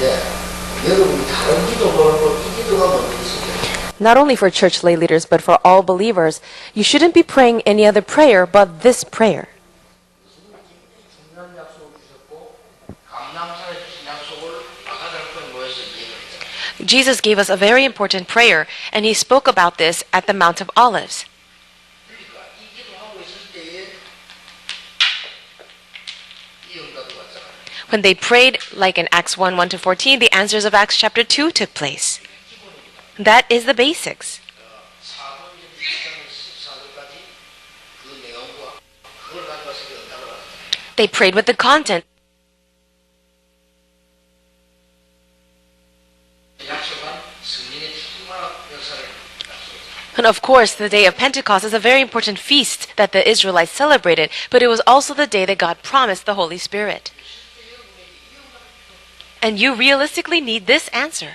네, 여러분이 다른 기도 말고 이 기도가 먼저 있어요. Not only for church lay leaders, but for all believers, you shouldn't be praying any other prayer but this prayer. 중요한 약속을 주셨고 감남산에 주신 약속을 아가달포에 모여서 얘기했어요. Jesus gave us a very important prayer, and he spoke about this at the Mount of Olives. 그러니까 이 기도하고 있을 때에 이 응답이 왔잖아요. When they prayed, like in Acts 1, 1-14, the answers of Acts chapter 2 took place. That is the basics. 사도행전 14절까지 그 내용과 그걸 가지고 서 응답을 받았어요. They prayed with the content. 약속한 승리의 충만한 역사를 약속했어요. And of course, the day of Pentecost is a very important feast that the Israelites celebrated, but it was also the day that God promised the Holy Spirit. And you realistically need this answer.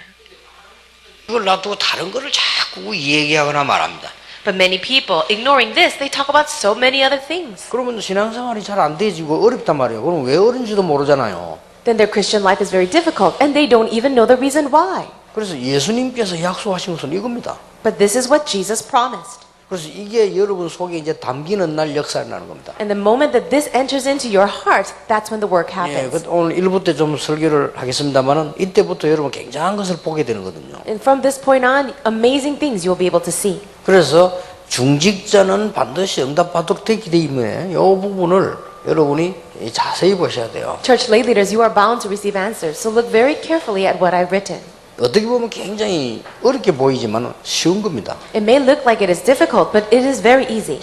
이걸 놔두고 다른 거를 자꾸 얘기하거나 말합니다. But many people, ignoring this, they talk about so many other things. 그러면 신앙생활이 잘 안 되지고 어렵단 말이에요. 그럼 왜 어려운지도 모르잖아요. Then their Christian life is very difficult, and they don't even know the reason why. 그래서 예수님께서 약속하신 것은 이겁니다. But this is what Jesus promised. 그래서 이게 여러분 속에 이제 담기는 날 역사를 나는 겁니다. And the moment that this enters into your heart, that's when the work 예, happens. 오늘 1부 때 좀 설교를 하겠습니다만은 이때부터 여러분 굉장한 것을 보게 되는 거거든요. And from this point on, amazing things you'll be able to see. 그래서 중직자는 반드시 응답받도록 되기 때문에 이 부분을 여러분이 자세히 보셔야 돼요. Church lay leaders, you are bound to receive answers, so look very carefully at what I've written. 어떻게 보면 굉장히 어렵게 보이지만 쉬운 겁니다. It may look like it is difficult, but it is very easy.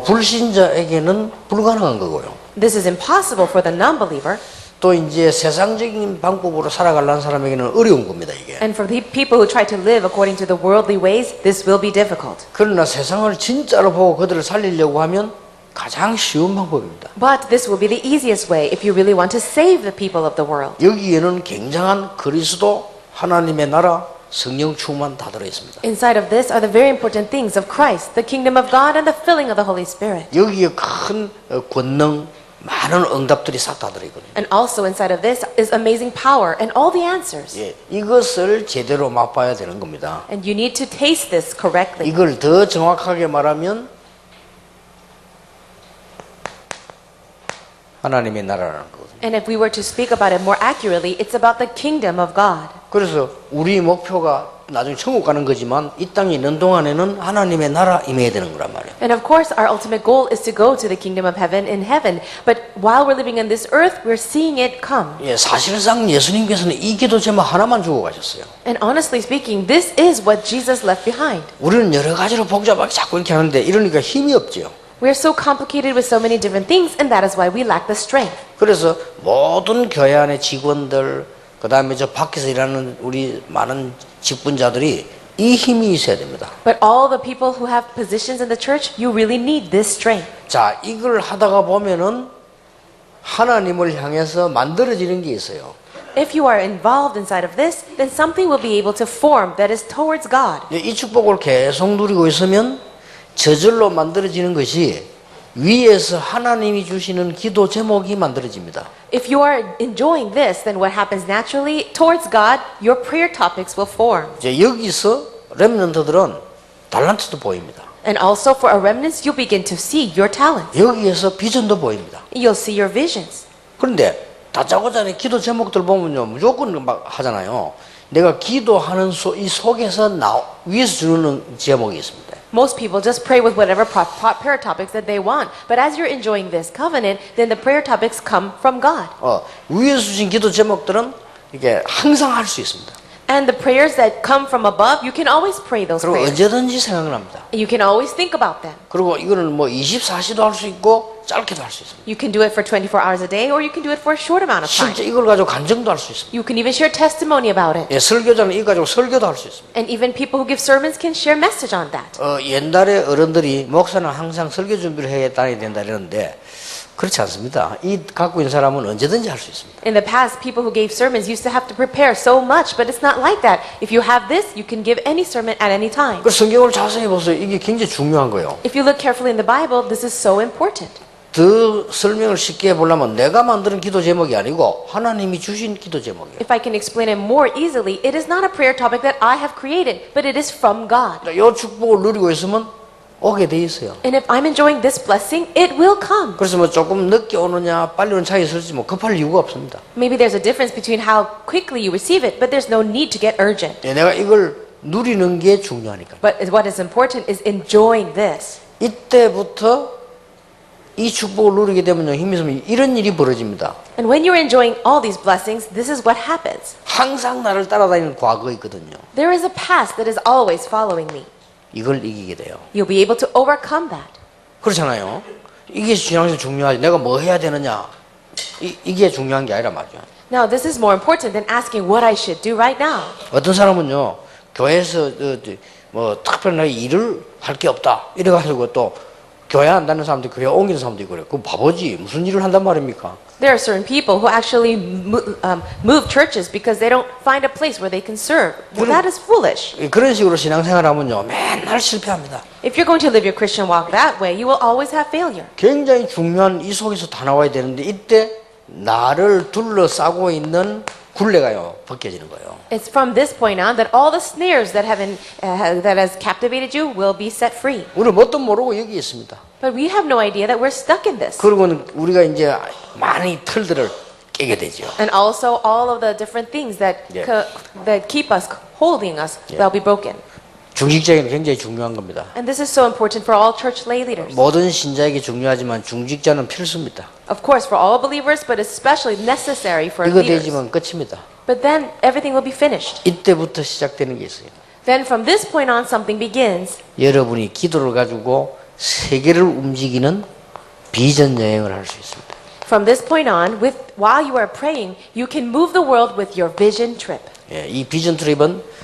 불신자에게는 불가능한 거고요. This is impossible for the non-believer, 또 이제 세상적인 방법으로 살아가려는 사람에게는 어려운 겁니다, 이게. and for the people who try to live according to the worldly ways, this will be difficult. 그러나 세상을 진짜로 보고 그들을 살리려고 하면 가장 쉬운 방법입니다. But this will be the easiest way if you really want to save the people of the world. 여기에는 굉장한 그리스도 하나님의 나라 성령 충만 다 들어 있습니다. Inside of this are the very important things of Christ, the kingdom of God, and the filling of the Holy Spirit. 여기에 큰 권능, 많은 응답들이 싹 다 들어 있거든요. And also inside of this is amazing power and all the answers. 예, 이것을 제대로 맛봐야 되는 겁니다. And you need to taste this correctly. 이걸 더 정확하게 말하면 하나님의 나라라는 거거든요. And if we were to speak about it more accurately, it's about the kingdom of God. 그래서 우리 목표가 나중에 천국 가는 거지만 이 땅에 있는 동안에는 하나님의 나라 임해야 되는 거란 말이에요. And of course, our ultimate goal is to go to the kingdom of heaven in heaven. But while we're living in this earth, we're seeing it come. 예, 사실상 예수님께서는 이 기도 제목 하나만 주고 가셨어요. And honestly speaking, this is what Jesus left behind. 우리는 여러 가지로 복잡하게 자꾸 이렇게 하는데 이러니까 힘이 없죠. We're so complicated with so many different things, and that is why we lack the strength. 그래서 모든 교회 안의 직원들, 그 다음에 저 밖에서 일하는 우리 많은 직분자들이 이 힘이 있어야 됩니다. But all the people who have positions in the church, you really need this strength. 자, 이걸 하다가 보면은 하나님을 향해서 만들어지는 게 있어요. If you are involved inside of this, then something will be able to form that is towards God. 이 축복을 계속 누리고 있으면 저절로 만들어지는 것이 위에서 하나님이 주시는 기도 제목이 만들어집니다. If you are enjoying this, then what happens naturally towards God, your prayer topics will form. 이제 여기서 렘넌트들은 달란트도 보입니다. And also for a remnant, you'll begin to see your talents. 여기에서 비전도 보입니다. You'll see your visions. 그런데 다짜고짜 기도 제목들 보면요 무조건 막 하잖아요. 내가 기도하는 이 속에서 위에서 주는 제목이 있습니다. Most people just pray with whatever prayer topics that they want. But as you're enjoying this covenant, then the prayer topics come from God. 위에서 주신 기도 제목들은 이게 항상 할 수 있습니다. And the prayers that come from above, you can always pray those 그리고 prayers. 언제든지 생각납니다. You can always think about them. 그리고 이거는 뭐 24시도 할 수 있고 짧게도 할 수 있습니다. You can do it for 24 hours a day, or you can do it for a short amount of time. 실제 이걸 가지고 간증도 할 수 있습니다. You can even share testimony about it. 예, 설교자는 이거 가지고 설교도 할 수 있습니다. And even people who give sermons can share message on that. 옛날에 어른들이 목사는 항상 설교 준비를 해야 다녀야 된다 이러는데 그렇지 않습니다. 이 갖고 있는 사람은 언제든지 할 수 있습니다. In the past, people who gave sermons used to have to prepare so much, but it's not like that. If you have this, you can give any sermon at any time. 그 성경을 자세히 보세요. 이게 굉장히 중요한 거예요. If you look carefully in the Bible, this is so important. 더 설명을 쉽게 해보려면 내가 만드는 기도 제목이 아니고 하나님이 주신 기도 제목이에요. If I can explain it more easily, it is not a prayer topic that I have created, but it is from God. 이 축복을 누리고 있으면 오게 돼 있어요. And if I'm enjoying this blessing, it will come. 그래서 뭐 조금 늦게 오느냐 빨리 오는 차이 있을지 뭐 급할 이유가 없습니다. Maybe there's a difference between how quickly you receive it, but there's no need to get urgent. 내가 이걸 누리는 게 중요하니까. But what is important is enjoying this. 이때부터 이 축복을 누리게 되면요, 힘이 있으면 이런 일이 벌어집니다. And when you're enjoying all these blessings, this is what happens. 항상 나를 따라다니는 과거가 있거든요. There is a past that is always following me. 이걸 이기게 돼요. You'll be able to overcome that. 그렇잖아요. 이게 신앙에서 중요하지. 내가 뭐 해야 되느냐. 이게 중요한 게 아니라 말이죠. Now, this is more important than asking what I should do right now. 어떤 사람은요, 교회에서 뭐 특별하게 일을 할 게 없다. 이래가지고 또 교회 안 다니는 사람도 교회 옮기는 사람도 있고 그래. 그거 바보지. 무슨 일을 한단 말입니까? There are certain people who actually move churches because they don't find a place where they can serve. Well, that is foolish. 그런 식으로 신앙생활하면요, 맨날 실패합니다. If you're going to live your Christian walk that way, you will always have failure. 굉장히 중요한 이 속에서 다 나와야 되는데 이때 나를 둘러싸고 있는 굴레가요 벗겨지는 거예요. It's from this point on that all the snares that have been that has captivated you will be set free. 우리는 뭣도 모르고 여기 있습니다. But we have no idea that we're stuck in this. 그리고는 우리가 이제 많이 틀들을 깨게 되죠. And also all of the different things that that keep us holding us, they'll be broken. 중직자에게는 굉장히 중요한 겁니다. And this is so important for all church lay leaders. 모든 신자에게 중요하지만 중직자는 필수입니다. Of course, for all believers, but especially necessary for 이거 leaders. 되지만 끝입니다. But then everything will be finished. 이때부터 시작되는 게 있어요. Then from this point on, something begins. 여러분이 기도를 가지고 세계를 움직이는 비전 여행을 할 수 있습니다. From this point on, while you are praying, you can move the world with your vision trip. 예, 이 비전 트립은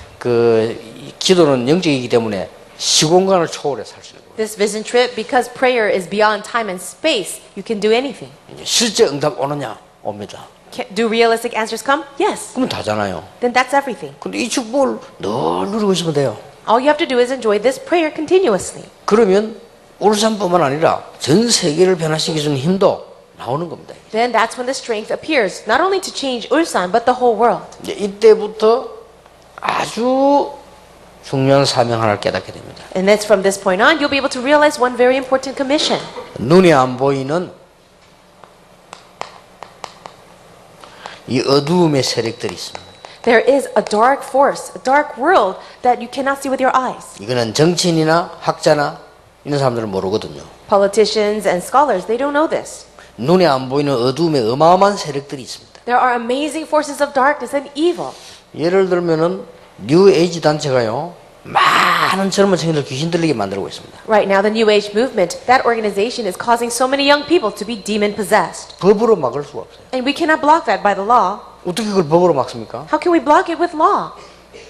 기도는 영적이기 때문에 시공간을 초월해 살 수 있는 거예요. This vision trip, because prayer is beyond time and space, you can do anything. 실제 응답 오느냐? 옵니다. Do realistic answers come? Yes. 그럼 다잖아요. Then that's everything. 근데 이 축복을 늘 누리고 있으면 돼요. All you have to do is enjoy this prayer continuously. 그러면 울산뿐만 아니라 전 세계를 변화시킬 수 있는 힘도 나오는 겁니다. Then that's when the strength appears, not only to change Ulsan, but the whole world. 이제 이때부터 아주 중요한 사명 하나를 깨닫게 됩니다. And that's from this point on, you'll be able to realize one very important commission. 눈에 안 보이는 이 어두움의 세력들이 있습니다. There is a dark force, a dark world that you cannot see with your eyes. 이거는 정치인이나 학자나 이런 사람들은 모르거든요. Politicians and scholars, they don't know this. 눈에 안 보이는 어두움의 어마어마한 세력들이 있습니다. There are amazing forces of darkness and evil. 예를 들면은 뉴 에이지 단체가요, 많은 젊은 청년들 귀신 들리게 만들고 있습니다. Right now, the New Age movement, that organization is causing so many young people to be demon possessed. 법으로 막을 수가 없어요. And we cannot block that by the law. 어떻게 그걸 법으로 막습니까? How can we block it with law?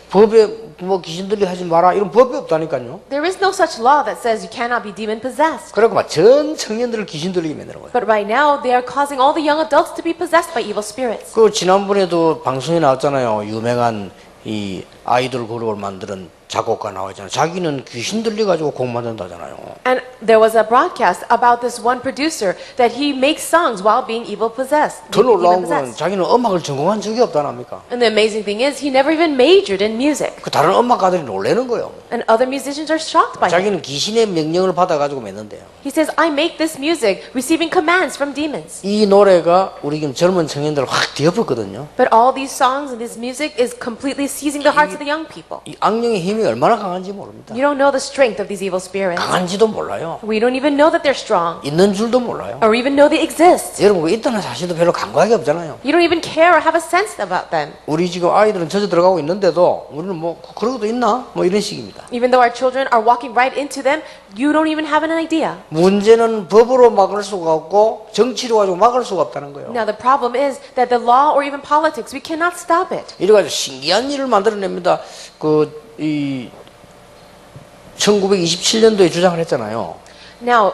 법에 뭐 귀신 들리게 하지 마라 이런 법이 없다니까요. There is no such law that says you cannot be demon possessed. 그러고 막 전 청년들을 귀신 들리게 만드는 거예요. But right now, they are causing all the young adults to be possessed by evil spirits. 그 지난번에도 방송에 나왔잖아요. 유명한 이 아이돌 그룹을 만드는 작곡가 나와있잖아요. 자기는 귀신 들려가지고 곡 만든다잖아요. And there was a broadcast about this one producer that he makes songs while being evil possessed. 더 놀라운 demon 건 possessed. 자기는 음악을 전공한 적이 없다랍니까? And the amazing thing is, he never even majored in music. 그 다른 음악가들이 놀라는 거예요. And other musicians are shocked by him. 자기는 귀신의 명령을 받아가지고 맺는데요. He says, I make this music receiving commands from demons. 이 노래가 우리 지금 젊은 청년들을 확 뒤엎었거든요. But all these songs and this music is completely seizing the hearts of the young people. 이 악령의 힘이 얼마나 강한지 모릅니다. You don't know the strength of these evil spirits. 강한지도 몰라요. We don't even know that they're strong, 있는 줄도 몰라요. or even know they exist. 여러분 있다는 사실도 별로 감각이 없잖아요. You don't even care or have a sense about them. 우리 지금 아이들은 젖어 들어가고 있는데도 우리는 뭐 그런 것도 있나? 뭐 이런 식입니다. Even though our children are walking right into them, you don't even have an idea. 문제는 법으로 막을 수가 없고 정치로 가지고 막을 수가 없다는 거예요. Now the problem is that the law or even politics, we cannot stop it. 이래가지고 신기한 일을 만들어냅니다. 이 1927년도에 주장을 했잖아요. Now,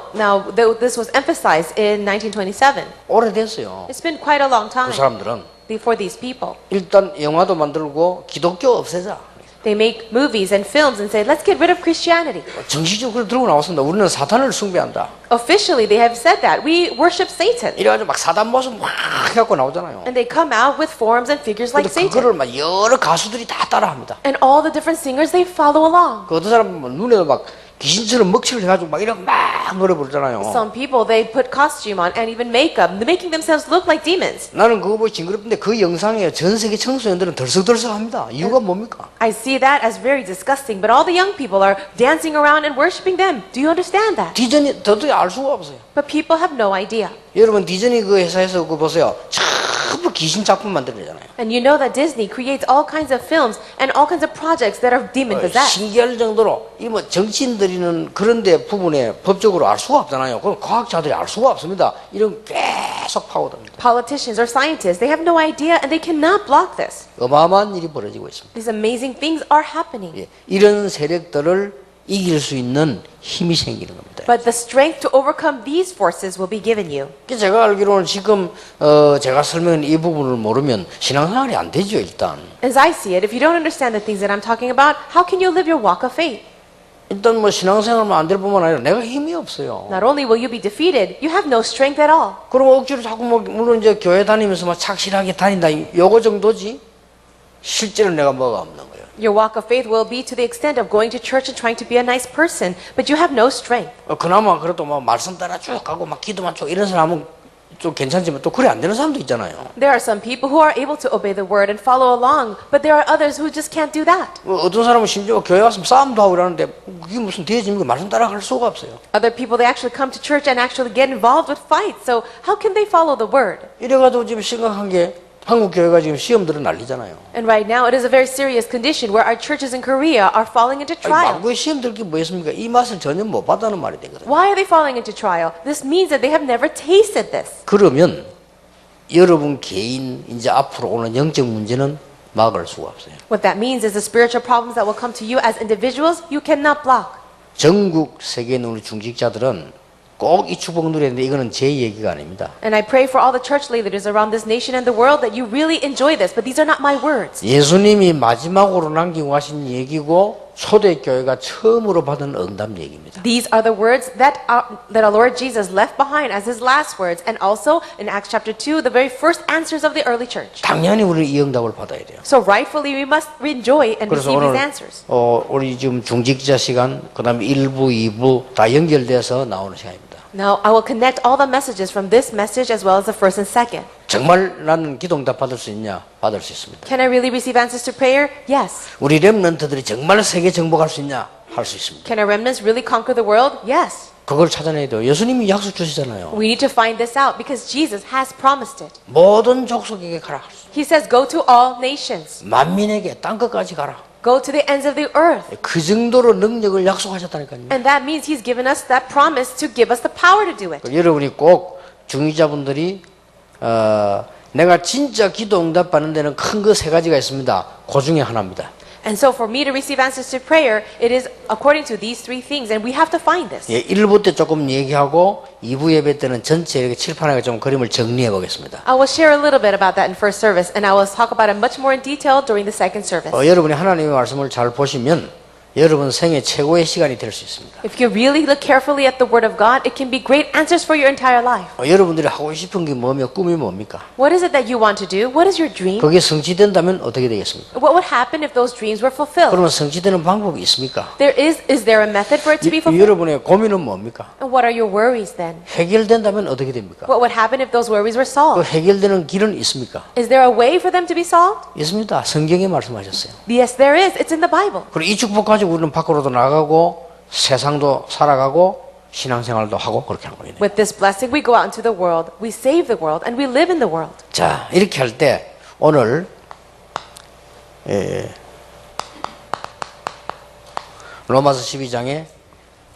this was emphasized in 1927. 오래됐어요. It's been quite a long time 그 사람들은 for these people. 일단 영화도 만들고 기독교 없애자. They make movies and films and say, let's get rid of Christianity. 정식적으로 들고 나왔습니다. 우리는 사탄을 숭배한다. Officially, they have said that. We worship Satan. 이래가지고 막 사단 모습 막 해갖고 나오잖아요. And they come out with forms and figures like 근데 Satan. 그거를 막 여러 가수들이 다 따라합니다. And all the different singers, they follow along. 그 어떤 사람은 눈에도 막 귀신처럼 먹칠을 해가지고 막 이렇게 막 노래 부르잖아요. Some people, they put costume on and even makeup, making themselves look like demons. 나는 그거 보고 징그럽던데 그 영상에 전 세계 청소년들은 덜썩덜썩합니다. 이유가 뭡니까? I see that as very disgusting, but all the young people are dancing around and worshiping them. Do you understand that? 디즈니 도저히 알 수가 없어요. But people have no idea. 여러분 디즈니 그 회사에서 그거 보세요. 전부 귀신 작품 만들잖아요. And you know that Disney creates all kinds of films and all kinds of projects that are demon possessed. 신기할 정도로 이 뭐 정치인들이는 그런데 부분에 법적으로 알 수가 없잖아요. 그럼 과학자들이 알 수가 없습니다. 이런 계속 파고듭니다. Politicians or scientists, they have no idea and they cannot block this. 어마어마한 일이 벌어지고 있습니다. These amazing things are happening. 예, 이런 세력들을 이길 수 있는 힘이 생기는 겁니다. But the strength to overcome these forces will be given you. 제가 알기로는 지금 제가 설명한 이 부분을 모르면 신앙생활이 안 되죠 일단. As I see it, if you don't understand the things that I'm talking about, how can you live your walk of faith? 일단 뭐 신앙생활만 안 될 뿐만 아니라 내가 힘이 없어요. Not only will you be defeated, you have no strength at all. 그럼 억지로 자꾸 뭐 물론 이제 교회 다니면서 막 착실하게 다닌다 요거 정도지 실제로 내가 뭐가 없는 거예요. Your walk of faith will be to the extent of going to church and trying to be a nice person, but you have no strength. 그나마 그래도 뭐 말씀 따라 쭉 가고 막 기도만 쭉 이런 사람은 좀 괜찮지만 또 그래 안 되는 사람도 있잖아요. There are some people who are able to obey the word and follow along, but there are others who just can't do that. 어떤 사람은 심지어 교회 왔으면 싸움도 하고 이러는데 그게 무슨 되어집니까? 말씀 따라갈 수가 없어요. Other people, they actually come to church and actually get involved with fights, so how can they follow the word? 이래가지고 지금 심각한 게 한국 교회가 지금 시험들은 난리잖아요. And right now, it is a very serious condition where our churches in Korea are falling into trial. 망고에 시험 들기 뭐였습니까? 이 맛을 전혀 못 봤다는 말이 되거든요. Why are they falling into trial? This means that they have never tasted this. 그러면 여러분 개인 이제 앞으로 오는 영적 문제는 막을 수가 없어요. What that means is the spiritual problems that will come to you as individuals, you cannot block. 전국 세계에 있는 우리 중직자들은 꼭 이 축복 누려야 되는데 이거는 제 얘기가 아닙니다. And I pray for all the church leaders around this nation and the world that you really enjoy this, but these are not my words. 예수님이 마지막으로 남기고 하신 얘기고 초대교회가 처음으로 받은 응답 얘기입니다. These are the words that our Lord Jesus left behind as his last words, and also in Acts chapter 2, the very first answers of the early church. 당연히 우리는 이 응답을 받아야 돼요. So rightfully we must enjoy and 그래서 receive 오늘 these answers. 우리 지금 중직자 시간, 그다음에 1부, 2부 다 연결돼서 나오는 시간입니다. Now I will connect all the messages from this message as well as the first and second. 정말 나는 기도 응답 받을 수 있냐? 받을 수 있습니다. Can I really receive answers to prayer? Yes. 우리 렘넌트들이 정말 세계 정복할 수 있냐? 할 수 있습니다. Can our remnants really conquer the world? Yes. 그걸 찾아내야 돼요. 예수님이 약속 주시잖아요. We need to find this out because Jesus has promised it. 모든 족속에게 가라. He says, go to all nations. 만민에게 땅끝까지 가라. Go to the ends of the earth. 그 정도로 능력을 약속하셨다니까요. And that means He's given us that promise to give us the power to do it. 여러분이 꼭 중위자분들이 내가 진짜 기도 응답 받는 데는 큰 거 세 가지가 있습니다. 그 중에 하나입니다. And so for me to receive answers to prayer, it is according to these three things, and we have to find this. 예, 1부 때 조금 얘기하고 2부 예배 때는 전체 이렇게 칠판에 좀 그림을 정리해 보겠습니다. I will share a little bit about that in first service, and I will talk about it much more in detail during the second service. 여러분이 하나님의 말씀을 잘 보시면 여러분 생애 최고의 시간이 될 수 있습니다. If you really look carefully at the Word of God, it can be great answers for your entire life. 여러분들이 하고 싶은 게 뭐며 꿈이 뭡니까? What is it that you want to do? What is your dream? 그게 성취된다면 어떻게 되겠습니까? What would happen if those dreams were fulfilled? 그러면 성취되는 방법이 있습니까? Is there a method for it to be fulfilled? 여러분의 고민은 뭡니까? And what are your worries then? 해결된다면 어떻게 됩니까? What would happen if those worries were 그 solved? 해결되는 길은 있습니까? Is there a way for them to be solved? 있습니다. 성경에 말씀하셨어요. Yes, there is. It's in the Bible. 그리고 이 축복 가지고 우리는 밖으로도 나가고 세상도 살아가고 신앙생활도 하고 그렇게 하는 거예요. With this blessing, we go out into the world, we save the world, and we live in the world. 자, 이렇게 할 때 오늘 로마서 12장에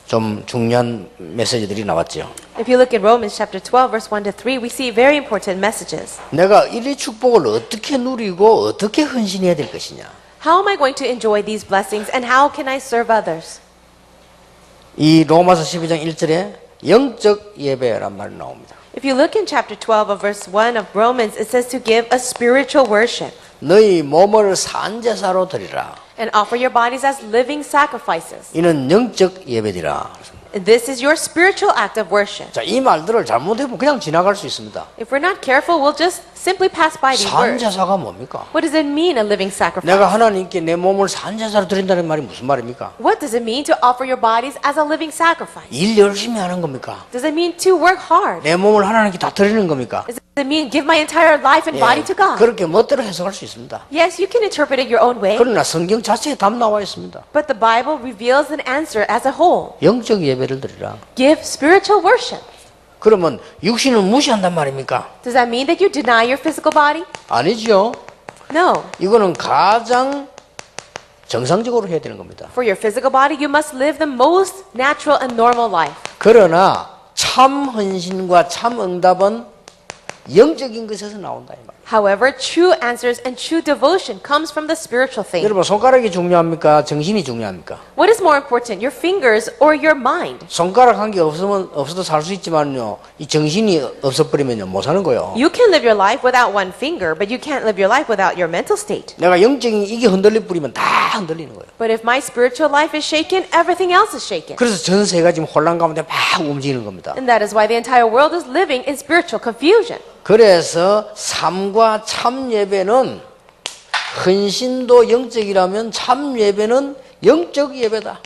좀 중요한 메시지들이 나왔죠. If you look in Romans chapter 12, verse 1 to 3, we see very important messages. 내가 이 축복을 어떻게 누리고 어떻게 헌신해야 될 것이냐. How am I going to enjoy these blessings, and how can I serve others? 이 로마서 12장 1절에 영적 예배란 말이 나옵니다. If you look in chapter 12 of verse 1 of Romans, it says to give a spiritual worship. 너희 몸을 산제사로 드리라. and offer your bodies as living sacrifices. 이는 영적 예배니라. This is your spiritual act of worship. 자, 이 말들을 잘못해보면 그냥 지나갈 수 있습니다. If we're not careful, we'll just simply pass by these words. 산제사가 뭡니까? What does it mean, a living sacrifice? 내가 하나님께 내 몸을 산제사로 드린다는 말이 무슨 말입니까? What does it mean to offer your bodies as a living sacrifice? 일 열심히 하는 겁니까? Does it mean to work hard? 내 몸을 하나님께 다 드리는 겁니까? Does it mean give my entire life and body to God? 그렇게 멋대로 해석할 수 있습니다. Yes, you can interpret it your own way, 그러나 성경 자체에 답 나와 있습니다. but the Bible reveals an answer as a whole. 영적 예배를 드리라. Give spiritual worship. 그러면 육신을 무시한단 말입니까? Does that mean that you deny your physical body? 아니죠. No. 이거는 가장 정상적으로 해야 되는 겁니다. For your physical body, you must live the most natural and normal life. 그러나 참 헌신과 참 응답은 영적인 것에서 나온다 이 말. However, true answers and true devotion comes from the spiritual thing. 여러분 손가락이 중요합니까? 정신이 중요합니까? What is more important, your fingers or your mind? 손가락 한 개 없어도 살 수 있지만요, 이 정신이 없어버리면요 못 사는 거예요. You can live your life without one finger, but you can't live your life without your mental state. 내가 영적인 이게 흔들릴 뿌리면 다 흔들리는 거예요. But if my spiritual life is shaken, everything else is shaken. 그래서 전 세계가 지금 혼란 가운데 막 움직이는 겁니다. And that is why the entire world is living in spiritual confusion. 그래서 삶과 참 예배는 헌신도 영적이라면 참 예배는 영적 예배다.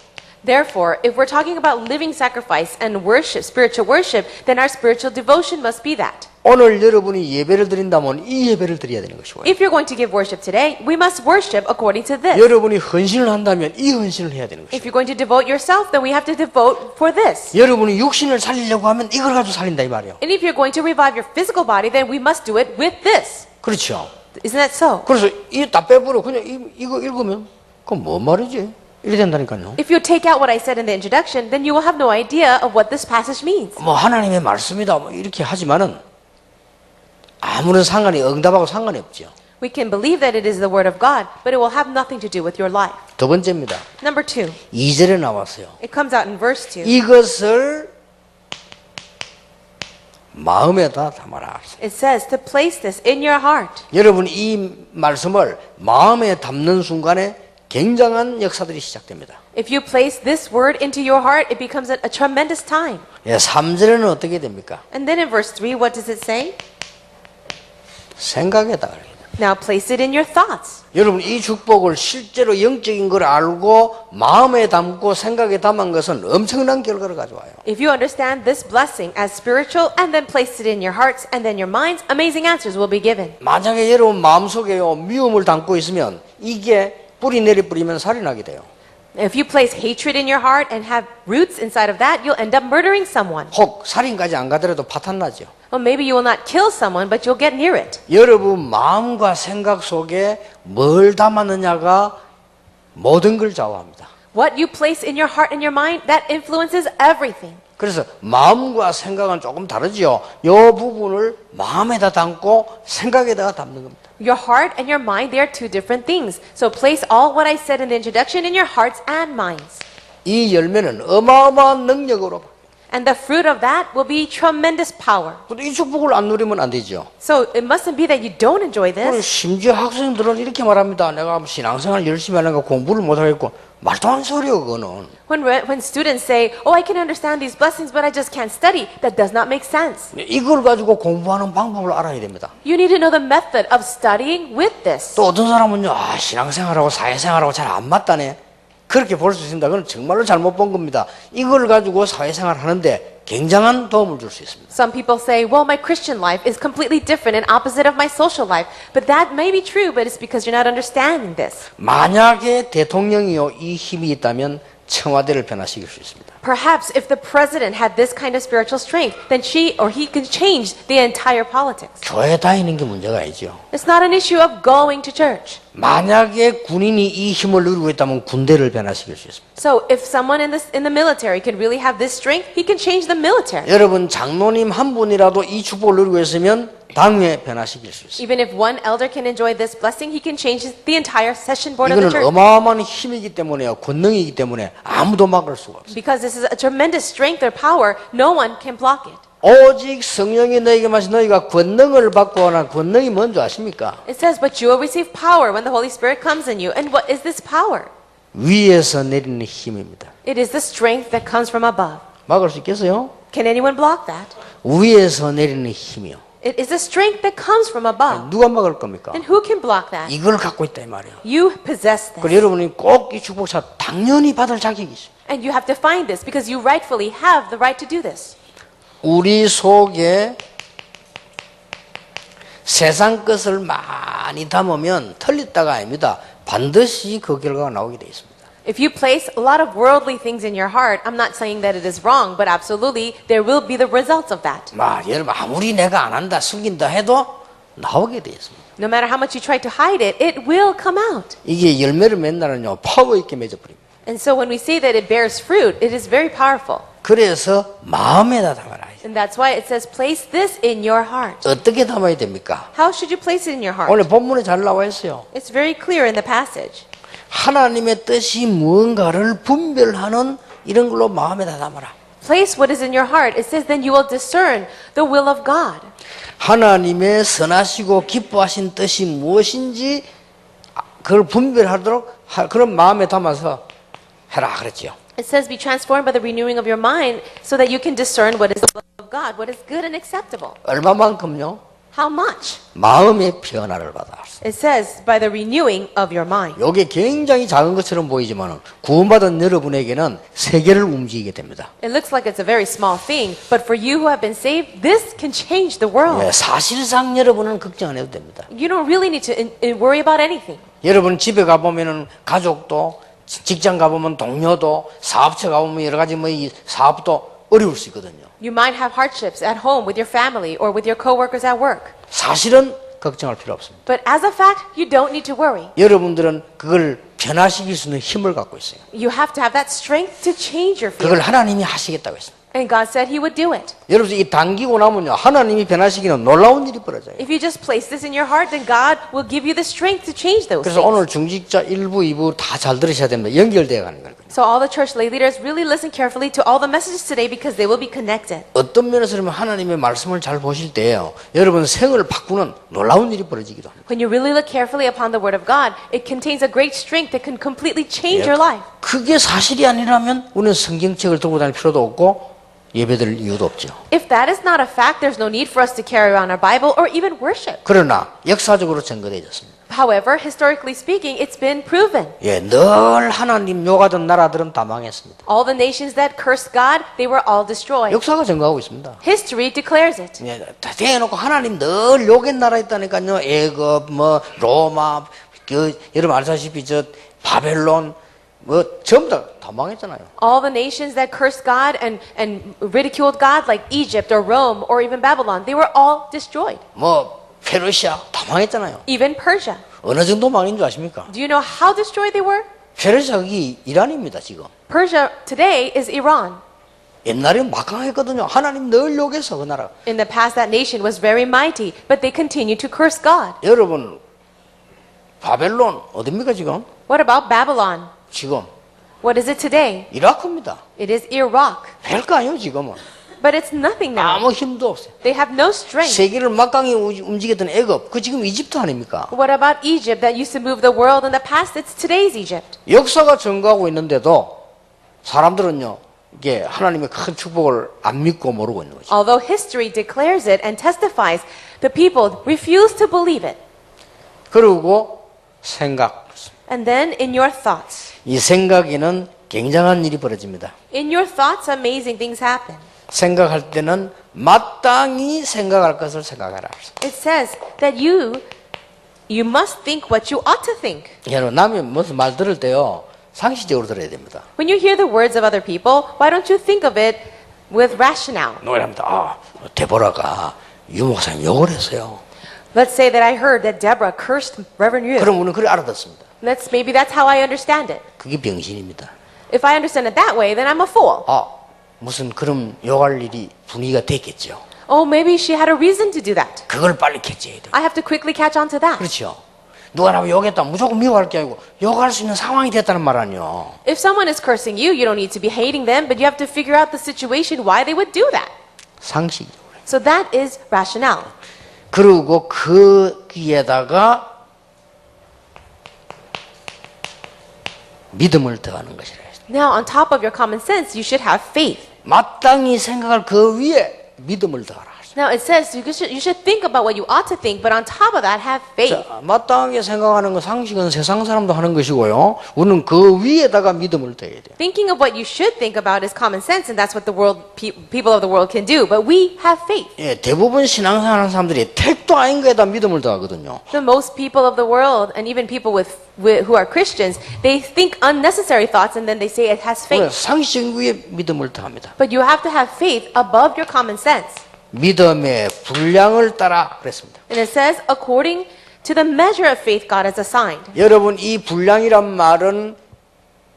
Therefore, if we're talking about living sacrifice and worship, spiritual worship, then our spiritual devotion must be that. 오늘 여러분이 예배를 드린다면 이 예배를 드려야 되는 것이고요. If you're going to give worship today, we must worship according to this. 여러분이 헌신을 한다면 이 헌신을 해야 되는 것이고요. If you're going to devote yourself, then we have to devote for this. 여러분이 육신을 살리려고 하면 이걸 가지고 살린다 이 말이에요. And if you're going to revive your physical body, then we must do it with this. 그렇죠. Isn't that so? 그래서 이 다 빼버려 그냥 이거 읽으면 그건 뭔 말이지? 이래 된다니까요. If you take out what I said in the introduction, then you will have no idea of what this passage means. 뭐 하나님의 말씀이다 뭐 이렇게 하지만은 아무런 상관이 응답하고 상관이 없죠. We can believe that it is the word of God, but it will have nothing to do with your life. 두 번째입니다. Number 2. 2절에 나왔어요. It comes out in verse 2. 이것을 마음에다 담아라. It says to place this in your heart. 여러분 이 말씀을 마음에 담는 순간에 굉장한 역사들이 시작됩니다. If you place this word into your heart, it becomes a tremendous time. 예, 3절에는 어떻게 됩니까? And then in verse 3, what does it say? 생각에다. Now place it in your thoughts. 여러분 이 축복을 실제로 영적인 걸 알고 마음에 담고 생각에 담은 것은 엄청난 결과를 가져와요. If you understand this blessing as spiritual and then place it in your hearts and then your minds, amazing answers will be given. 만약에 여러분 마음속에요 미움을 담고 있으면 이게 뿌리 내리뿌리면 살이 나게 돼요. If you place hatred in your heart and have roots inside of that, you'll end up murdering someone. 혹 살인까지 안 가더라도 파탄 나죠. Or maybe you will not kill someone, but you'll get near it. 여러분 마음과 생각 속에 뭘 담았느냐가 모든 걸 좌우합니다. What you place in your heart and your mind, that influences everything. 그래서 마음과 생각은 조금 다르지요. 이 부분을 마음에다 담고 생각에다가 담는 겁니다. Your heart and your mind, they are two different things. So place all what I said in the introduction in your hearts and minds. 이 열매는 어마어마한 능력으로. And the fruit of that will be tremendous power. 근데 이 축복을 안 누리면 안 되죠. So it mustn't be that you don't enjoy 그리고 this. 심지어 학생들은 이렇게 말합니다. 내가 신앙생활 열심히 하려니까 공부를 못하겠고 말도 안 소리요 그거는. When students say, oh, I can understand these blessings, but I just can't study, that does not make sense. 이걸 가지고 공부하는 방법을 알아야 됩니다. You need to know the method of studying with this. 또 어떤 사람은요, 신앙생활하고 사회생활하고 잘 안 맞다네. 그렇게 볼 수 있습니다. 그건 정말로 잘못 본 겁니다. 이걸 가지고 사회생활 하는데 굉장한 도움을 줄 수 있습니다. Some people say, well, my Christian life is completely different and opposite of my social life. But that may be true, but it's because you're not understanding this. 만약에 대통령이요, 이 힘이 있다면 청와대를 변화시킬 수 있습니다. Perhaps if the president had this kind of spiritual strength, then she or he could change the entire politics. 교회 다니는 게 문제가 아니죠. It's not an issue of going to church. 만약에 군인이 이 힘을 누리고 있다면 군대를 변화시킬 수 있습니다. So if someone in the military could really have this strength, he can change the military. 여러분 장로님 한 분이라도 이 축복을 누리고 있으면 당회 변화시킬 수 있습니다. Even if one elder can enjoy this blessing, he can change the entire session board of the 이거는 church. 어마어마한 힘이기 때문에요. 권능이기 때문에 아무도 막을 수가 없어요. Because this is a tremendous strength or power, no one can block it. 오직 성령이 너에게 마시 너희가 권능을 받고 하는 권능이 뭔지 아십니까? It says, but you will receive power when the Holy Spirit comes in you. And what is this power? 위에서 내리는 힘입니다. It is the strength that comes from above. 막을 수 있겠어요? Can anyone block that? 위에서 내리는 힘이요. It is the strength that comes from above. 누가 막을 겁니까? And who can block that? 이걸 갖고 있다 이 말이에요. You possess 그리고 this. 여러분이 꼭 이 축복사 당연히 받을 자격이 있어요. And you have to find this because you rightfully have the right to do this. 우리 속에 세상 것을 많이 담으면 틀렸다가 아닙니다. 반드시 그 결과가 나오게 되어 있습니다. If you place a lot of worldly things in your heart, I'm not saying that it is wrong, but absolutely there will be the results of that. 여러분 아무리 내가 안 한다 숨긴다 해도 나오게 되어 있습니다. No matter how much you try to hide it, it will come out. 이게 열매를 맺나는요 파워 있게 맺어버립니다. And so when we say that it bears fruit, it is very powerful. 그래서 마음에다 담아라. And that's why it says place this in your heart. 어떻게 담아야 됩니까? How should you place it in your heart? 오늘 본문에 잘 나와 있어요. It's very clear in the passage. 하나님의 뜻이 무언가를 분별하는 이런 걸로 마음에다 담아라. Place what is in your heart. It says then you will discern the will of God. 하나님의 선하시고 기뻐하신 뜻이 무엇인지 그걸 분별하도록 그런 마음에 담아서 해라 그랬죠. It says be transformed by the renewing of your mind so that you can discern what is the will of God, what is good and acceptable. 얼마만큼요? How much? 마음의 변화를 받아. It says by the renewing of your mind. 이게 굉장히 작은 것처럼 보이지만 구원받은 여러분에게는 세계를 움직이게 됩니다. It looks like it's a very small thing, but for you who have been saved, this can change the world. 사실상 여러분은 걱정 안 해도 됩니다. You don't really need to worry about anything. 여러분 집에 가보면은 가족도 직장 가보면 동료도 사업체 가보면 여러 가지 이 사업도 어려울 수 있거든요. You might have hardships at home with your family or with your coworkers at work. 사실은 걱정할 필요 없습니다. But as a fact, you don't need to worry. 여러분들은 그걸 변화시킬 수 있는 힘을 갖고 있어요. You have to have that strength to change your 그걸 feelings. 하나님이 하시겠다고 했습니다. And God said He would do it. 여러분 이 당기고 나면요 하나님이 변화시키는 놀라운 일이 벌어져요. If you just place this in your heart, then God will give you the strength to change those 그래서 things. 오늘 중직자 1부, 2부 다 잘 들으셔야 됩니다. 연결되어 가는 거예요. So all the church lay leaders really listen carefully to all the messages today because they will be connected. 어떤 면에서 그러면 하나님의 말씀을 잘 보실 때요 여러분 생을 바꾸는 놀라운 일이 벌어지기도 합니다. When you really look carefully upon the Word of God, it contains a great strength that can completely change your life. 그게 사실이 아니라면 우리는 성경책을 들고 다닐 필요도 없고 예배드릴 이유도 없죠. If that is not a fact, there's no need for us to carry around our Bible or even worship. 그러나 역사적으로 증거되어졌습니다. However, historically speaking, it's been proven. 늘 하나님 욕하던 나라들은 다 망했습니다. All the nations that cursed God, they were all destroyed. 역사가 증거하고 있습니다. History declares it. 다 대놓고 하나님 늘 욕의 나라 있다니까요. 애굽, 로마, 여러분 아시다시피 바벨론, 전부 다 망했잖아요. All the nations that cursed God and ridiculed God, like Egypt or Rome or even Babylon, they were all destroyed. 페르시아 다 망했잖아요. Even Persia. 어느 정도 망인 줄 아십니까? Do you know how destroyed they were? 페르시아가 이란입니다 지금. Persia today is Iran. 옛날에 막강했거든요. 하나님 늘 욕해서 그 나라. In the past, that nation was very mighty, but they continued to curse God. 여러분 바벨론 어딥니까 지금? What about Babylon? 지금 What is it today? 이라크입니다. It is Iraq. 별거 아니에요 지금은. But it's nothing now. 아무 힘도 없어요. They have no strength. 세계를 막강히 움직였던 애굽, 그 지금 이집트 아닙니까? What about Egypt that used to move the world in the past? It's today's Egypt. 역사가 증거하고 있는데도 사람들은요 이게 하나님의 큰 축복을 안 믿고 모르고 있는 거죠. Although history declares it and testifies, the people refuse to believe it. 그리고 생각. And then in your thoughts. 이 생각에는 굉장한 일이 벌어집니다. In your thoughts, amazing things happen. 생각할 때는 마땅히 생각할 것을 생각하라. It says that you must think what you ought to think. 여러분 남이 무슨 말 들을 때요 상식적으로 들어야 됩니다. When you hear the words of other people, why don't you think of it with rationale? 노래합니다. 데보라가 유 목사님 욕을 했어요. Let's say that I heard that Deborah cursed Reverend Yu. 그럼 우리는 그래 알아듣습니다. Maybe that's how I understand it. 그게 병신입니다. If I understand it that way, then I'm a fool. 무슨 그런 욕할 일이 분위기가 됐겠죠. Oh, maybe she had a reason to do that. 그걸 빨리 캐치해야 돼요. I have to quickly catch on to that. 그렇죠. 누가 나면 욕했다 무조건 미워할 게 아니고 욕할 수 있는 상황이 됐다는 말 아니요. If someone is cursing you, you don't need to be hating them, but you have to figure out the situation why they would do that. 상식이죠. So that is rationale. 그리고 거기에다가 믿음을 더하는 것이라 했어요. Now, on top of your common sense, you should have faith. 마땅히 생각할 그 위에 믿음을 더하라. Now, it says you should think about what you ought to think, but on top of that, have faith. 자, 마땅하게 생각하는 건 상식은 세상 사람도 하는 것이고요. 우리는 그 위에다가 믿음을 더해야 돼요. Thinking of what you should think about is common sense, and that's what the world, people of the world can do. But we have faith. 예, 대부분 신앙생활하는 사람들이 택도 아닌 거에다 믿음을 더하거든요. The most people of the world, and even people who are Christians, they think unnecessary thoughts, and then they say it has 그래서 faith. 상식 위에 믿음을 더합니다. But you have to have faith above your common sense. 믿음의 분량을 따라 그랬습니다. And it says, according to the measure of faith God has assigned. 여러분 이 분량이란 말은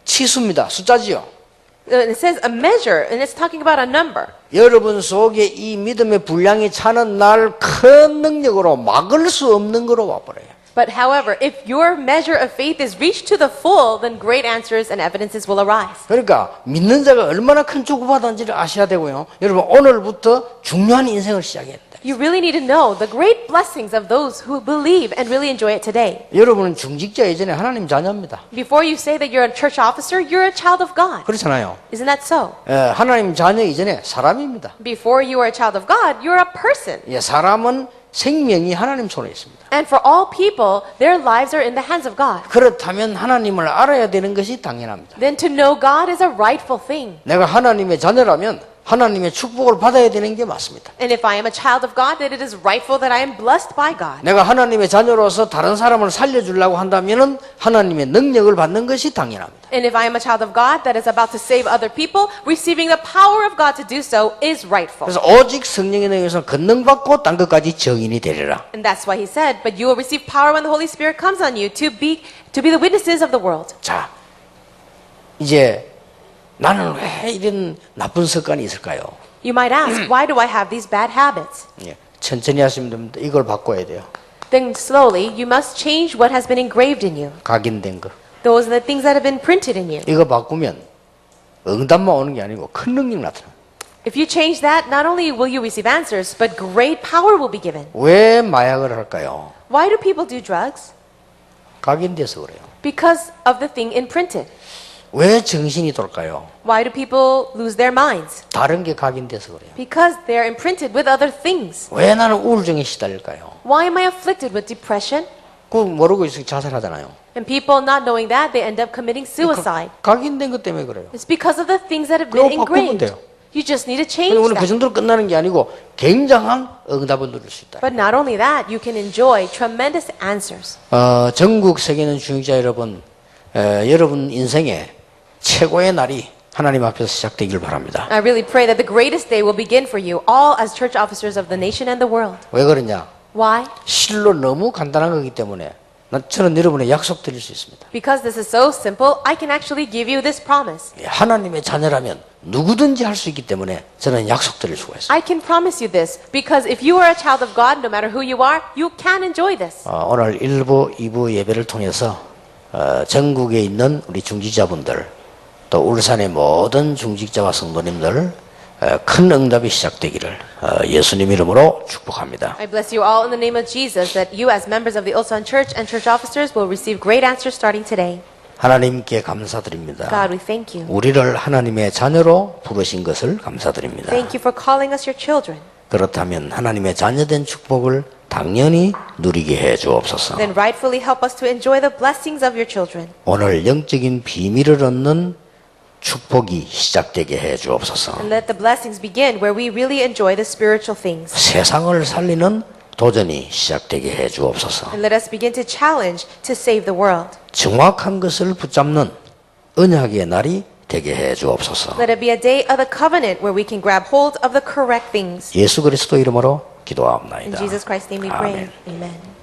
치수입니다. 숫자지요. It says a measure, and it's talking about a number. 여러분 속에 이 믿음의 분량이 차는 날 큰 능력으로 막을 수 없는 거로 와버려요. But however, if your measure of faith is reached to the full, then great answers and evidences will arise. 그러니까 믿는 자가 얼마나 큰 축복받았는지를 아셔야 되고요. 여러분 오늘부터 중요한 인생을 시작해야 된다. You really need to know the great blessings of those who believe and really enjoy it today. 여러분은 중직자 이전에 하나님 자녀입니다. Before you say that you're a church officer, you're a child of God. 그렇잖아요. Isn't that so? 예, 하나님 자녀 이전에 사람입니다. Before you are a child of God, you're a person. 예, 사람은 생명이 하나님 손에 있습니다. And for all people, their lives are in the hands of God. 그렇다면 하나님을 알아야 되는 것이 당연합니다. Then to know God is a rightful thing. 내가 하나님의 자녀라면 하나님의 축복을 받아야 되는 게 맞습니다. And if I am a child of God, then it is rightful that I am blessed by God. 내가 하나님의 자녀로서 다른 사람을 살려주려고 한다면 하나님의 능력을 받는 것이 당연합니다. And if I am a child of God that is about to save other people, receiving the power of God to do so is rightful. 그래서 오직 성령의 능력에서 권능받고 딴 것까지 증인이 되리라. And that's why he said, but you will receive power when the Holy Spirit comes on you to be the witnesses of the world. 자, 이제 나는 왜 이런 나쁜 습관이 있을까요? You might ask, why do I have these bad habits? 예, 천천히 하시면 됩니다. 이걸 바꿔야 돼요. Then slowly, you must change what has been engraved in you. 각인된 거. Those are the things that have been printed in you. 이거 바꾸면 응답만 오는 게 아니고 큰 능력 나타납니다. If you change that, not only will you receive answers, but great power will be given. 왜 마약을 할까요? Why do people do drugs? 각인돼서 그래요. Because of the thing imprinted. 왜 정신이 돌까요? Why do people lose their minds? 다른 게 각인돼서 그래요. Because they are imprinted with other things. 왜 나는 우울증에 시달릴까요? Why am I afflicted with depression? 그거 모르고 있으면 자살하잖아요. And people not knowing that, they end up committing suicide. 각인된 것 때문에 그래요. It's because of the things that have been 그거 바꾸면 engraved. 돼요. You just need to change 우리는 그 that. 정도로 끝나는 게 아니고 굉장한 응답을 누릴 수 있다. But not only that, you can enjoy tremendous answers. 전국 세계 있는 중직자 여러분, 여러분 인생에 최고의 날이 하나님 앞에서 시작되길 바랍니다. I really pray that the greatest day will begin for you, all as church officers of the nation and the world. 왜 그러냐? Why? 실로 너무 간단한 거기 때문에 저는 여러분의 약속 드릴 수 있습니다. Because this is so simple, I can actually give you this promise. 하나님의 자녀라면 누구든지 할 수 있기 때문에 저는 약속 드릴 수가 있어요. I can promise you this, because if you are a child of God, no matter who you are, you can enjoy this. 오늘 1부, 2부 예배를 통해서 전국에 있는 우리 중직자분들 또 울산의 모든 중직자와 성도님들 큰 응답이 시작되기를 예수님 이름으로 축복합니다. I bless you all in the name of Jesus, that you as members of the Ulsan Church and church officers will receive great answers starting today. 하나님께 감사드립니다. God, we thank you. 우리를 하나님의 자녀로 부르신 것을 감사드립니다. Thank you for calling us your children. 그렇다면 하나님의 자녀된 축복을 당연히 누리게 해 주옵소서. Then rightfully help us to enjoy the blessings of your children. 오늘 영적인 비밀을 얻는 축복이 시작되게 해 주옵소서. And let the blessings begin where we really enjoy the spiritual things. 세상을 살리는 도전이 시작되게 해 주옵소서. And let us begin to challenge to save the world. 정확한 것을 붙잡는 언약의 날이 되게 해 주옵소서. Let it be a day of the covenant where we can grab hold of the correct things. 예수 그리스도 이름으로 In 기도하옵나이다. Jesus Christ's name we pray. 아멘. Amen.